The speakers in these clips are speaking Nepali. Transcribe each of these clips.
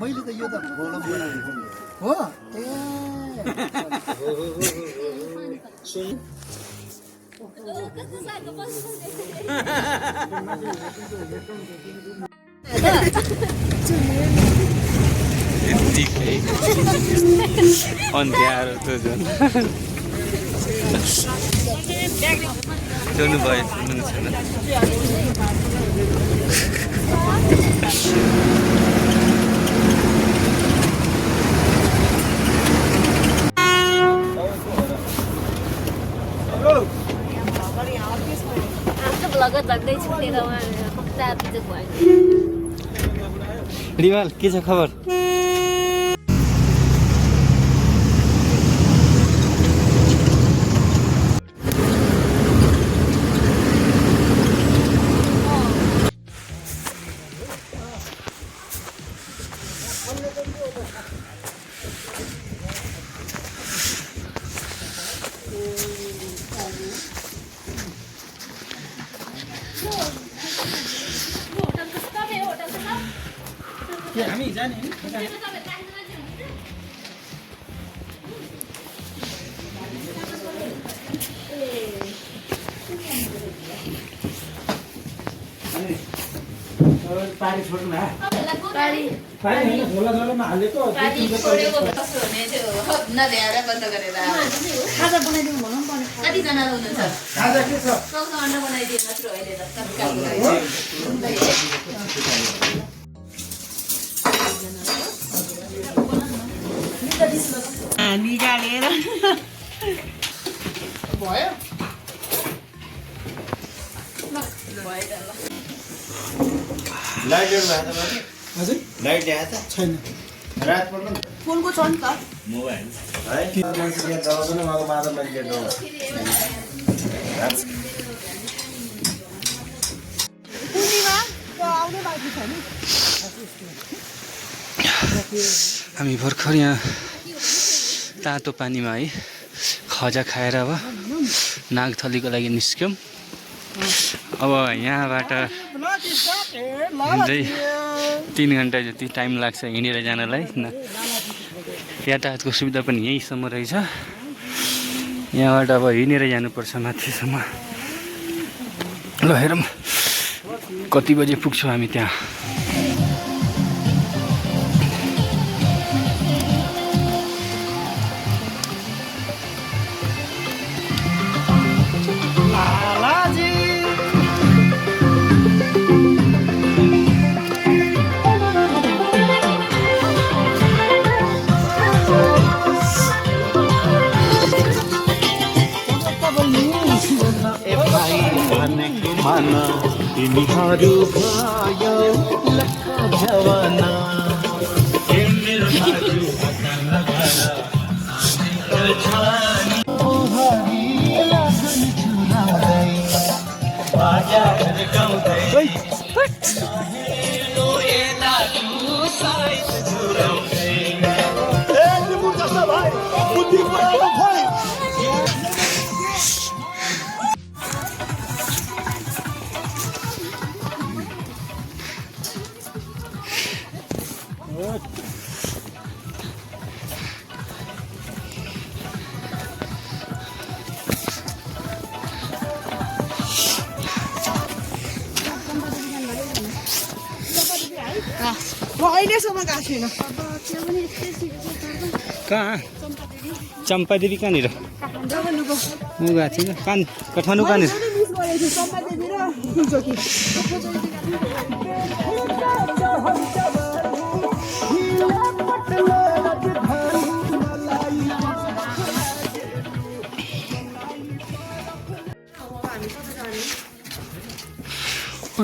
मैले त यो त प्रब्लम हो ए यत्तिकै अन्ध्यारो त झन् जोड्नु भयो सुन्नु छैन रिवाल के छ खबर हामी जाने पारी छोड्नु न पारी हैन झोला झोलामा हालेको पारी छोडेको कसो हुने त्यो नल्याएर बन्द गरेर खाजा बनाइदिनु भन्नु पर्ने कति जना हुनुहुन्छ खाजा के छ सक्छ अन्डा बनाइदिनु मात्र अहिले त तत्कालको लागि निकालेर भयो लाइट ल्याउनु भएको छ हजुर लाइट ल्याएको छ छैन रात पर्नु फोनको छ नि त मोबाइल है मान्छे के चलाउँदैन मलाई मादर मैले के गर्नु पुनीमा त्यो आउने बाँकी छ नि हामी भर्खर यहाँ तातो पानीमा है खजा खाएर अब नागथलीको लागि निस्क्यौँ अब यहाँबाट झन्डै 3 घन्टा जति टाइम लाग्छ हिँडेर जानलाई यातायातको सुविधा पनि यहीँसम्म रहेछ यहाँबाट अब हिँडेर जानुपर्छ माथिसम्म ल हेरौँ कति बजे पुग्छौँ हामी त्यहाँ तिमीहरू भयो लख जवाना म अहिलेसम्म गएको छुइनँ कहाँ चम्पादेवी कहाँनिर म गएको छैन काठमाडौँ कहाँनिर चम्पादेवी र फुलचोकी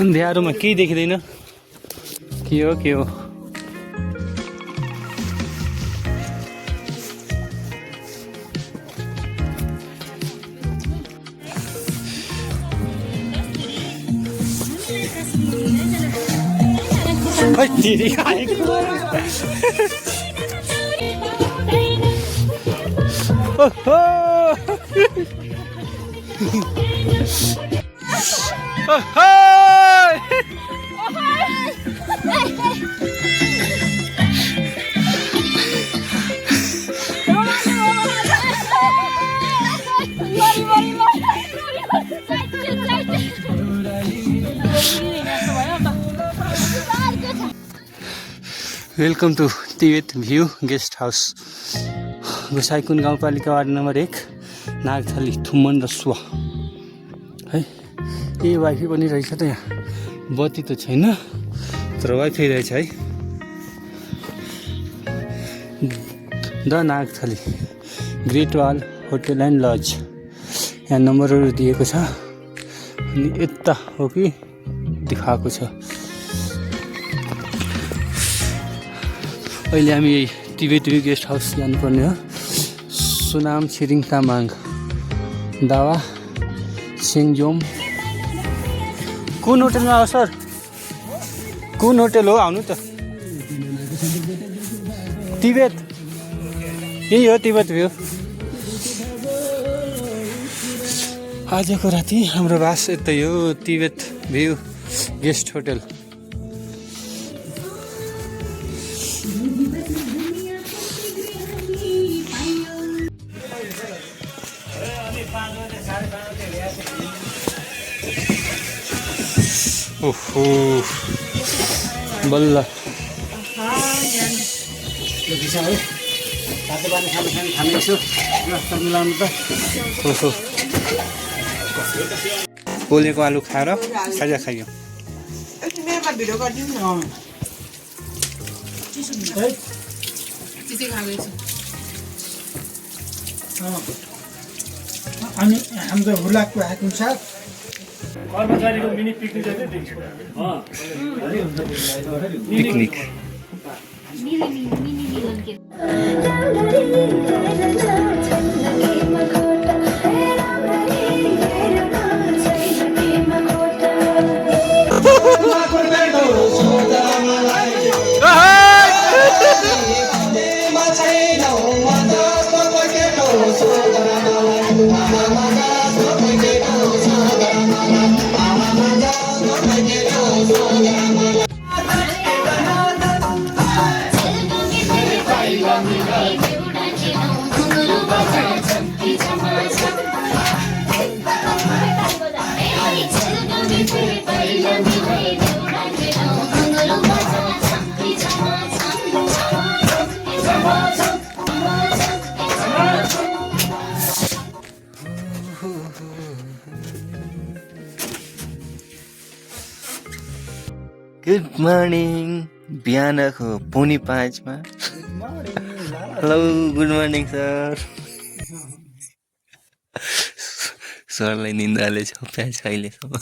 अन्ध्यारोमा केही देखिँदैन के हो welcome to Tibet view guest house Gosaikunda गाउँपालिका वार्ड नम्बर 1 नागथली थुमन र सुवा है। ए वाइफाई पनि रहेछ त यहाँ, बत्ती त छैन तर वाइफाई रहेछ है। The Nagthali great wall hotel and lodge, यहाँ नम्बरहरू दिएको छ अनि यता हो कि देखाएको छ। अहिले हामी यही तिब्बत भ्यू गेस्ट हाउस जानुपर्ने हो। सुनाम छिरिङ तामाङ दावा सेङजोम। कुन होटलमा हो सर? कुन होटल हो? आउनु त। तिब्बत यही हो तिब्बत भ्यू। आजको राति हाम्रो बास यतै हो, तिब्बत भ्यू गेस्ट होटल। ओहो बल्ल ओहो पोलेको आलु खाएर खाजा खाइयो। एकछिन मेरोमा भिडियो गरिदिनु न। अनि हाम्रो हुलाकको आएको छ कर्मचारीको मिनी पिकनिक जति पिकनिक। Good morning. बिहानको 4:45 हेलो गुड मर्निङ सर। सरलाई निन्द्राले छोप्याछ अहिलेसम्म।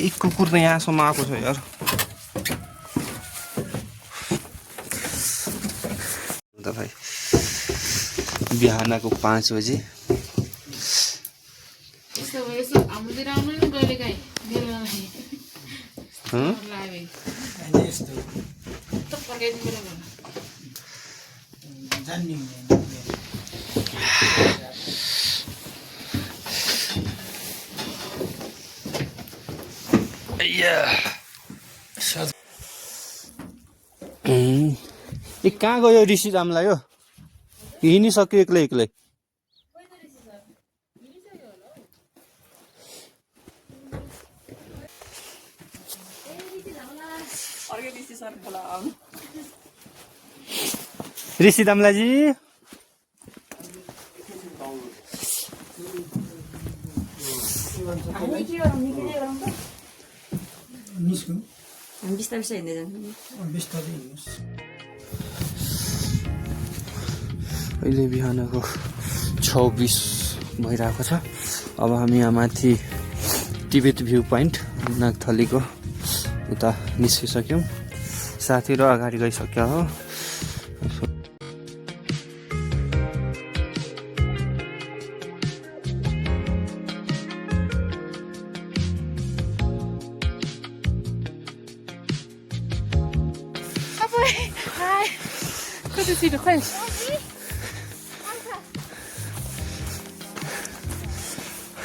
एक कुकुर त यहाँसम्म आएको छ यार। भाइ बिहानको 5 बजे कहाँ गयो ऋषि दामलाई? हो हिँडिसक्यो एक्लै एक्लै। ऋषि दामलाजी बिस्तारै हिँड्दै जान्छ। अहिले बिहानको 6:20 भइरहेको छ। अब हामी यहाँ माथि तिब्बत भ्यू पोइन्ट नागथलीको उता निस्किसक्यौँ। साथीहरू अगाडि गइसक्यो हो।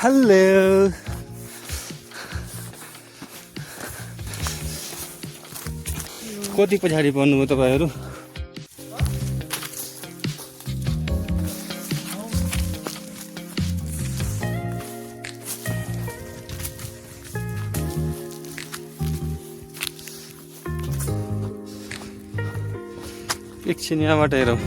हेलो कति पछाडि पर्नुभयो तपाईँहरू? एकछिन यहाँबाट हेरौँ।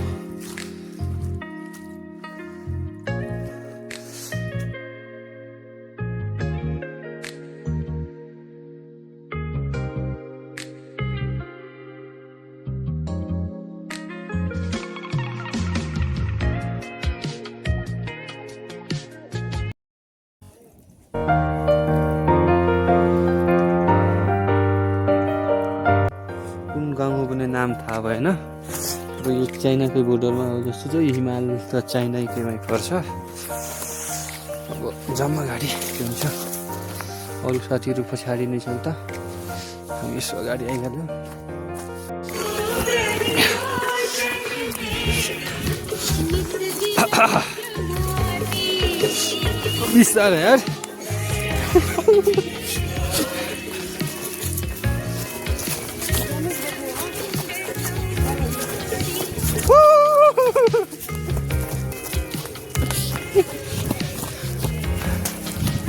कुन गाउँ हो भने नाम थाहा भएन। अब यो चाइनाकै बोर्डरमा हो जस्तो चाहिँ हिमाल त चाइनाकैमै पर्छ। अब जम्मा गाडी के हुन्छ, अरू साथीहरू पछाडि नै छ त, हामी यसो अगाडि आइहाल्यौँ। बिस्तारै यार।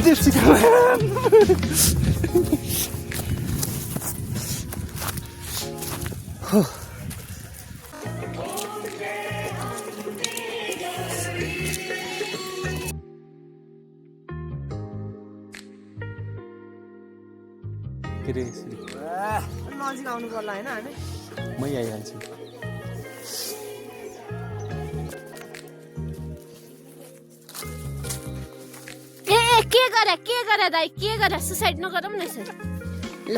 Gypsy man! के रे यसरी नजिक आउनु पर्ला होइन हामी मै आइहाल्छु। के गरे दाइ, के गरे? सुसाइड नगरौँ न यसरी ल।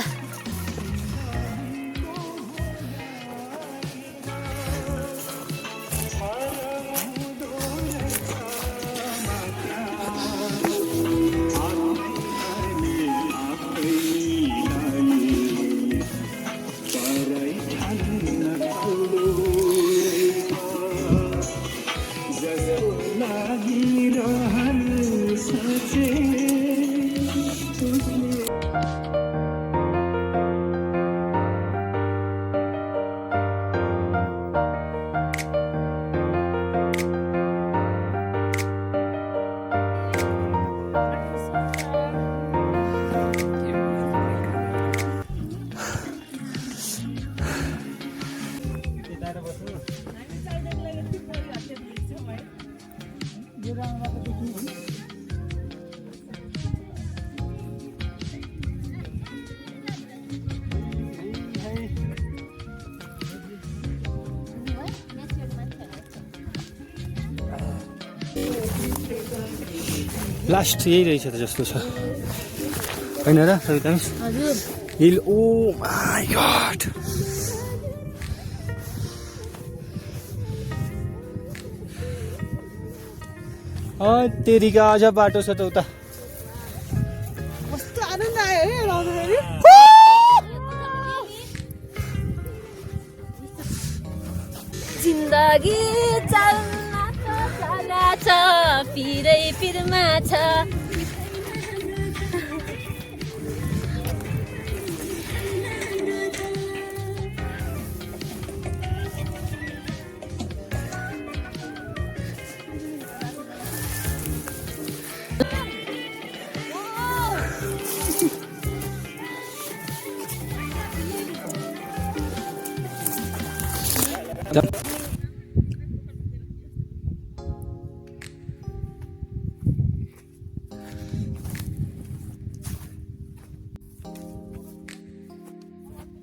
लास्ट यही रहेछ त जस्तो छ होइन र सविता मिस? हजुर हिल। ओ माई गॉड, तेरिका अझ बाटो छ त उता। कस्तो आनन्द आयो है लाउँदाखेरि। जिन्दगी चल्न छ पिरै पिरमा छ।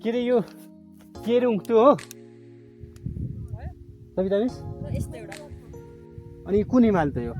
के रे यो केरुङ त्यो हो सविता मिस? अनि कुन हिमाल त यो?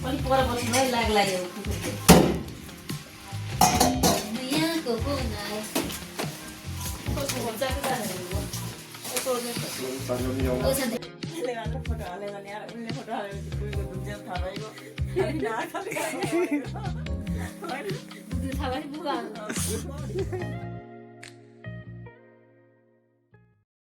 अलिक पर बस्नु है लाग्ला यो कुकुरले यहाँको कुना फोटो हाल्यो भने यार उनले फोटो हाल्यो भने कुकुरको दुध थाहा भइगयो हामी नाक खाली थाहा भयो बुबा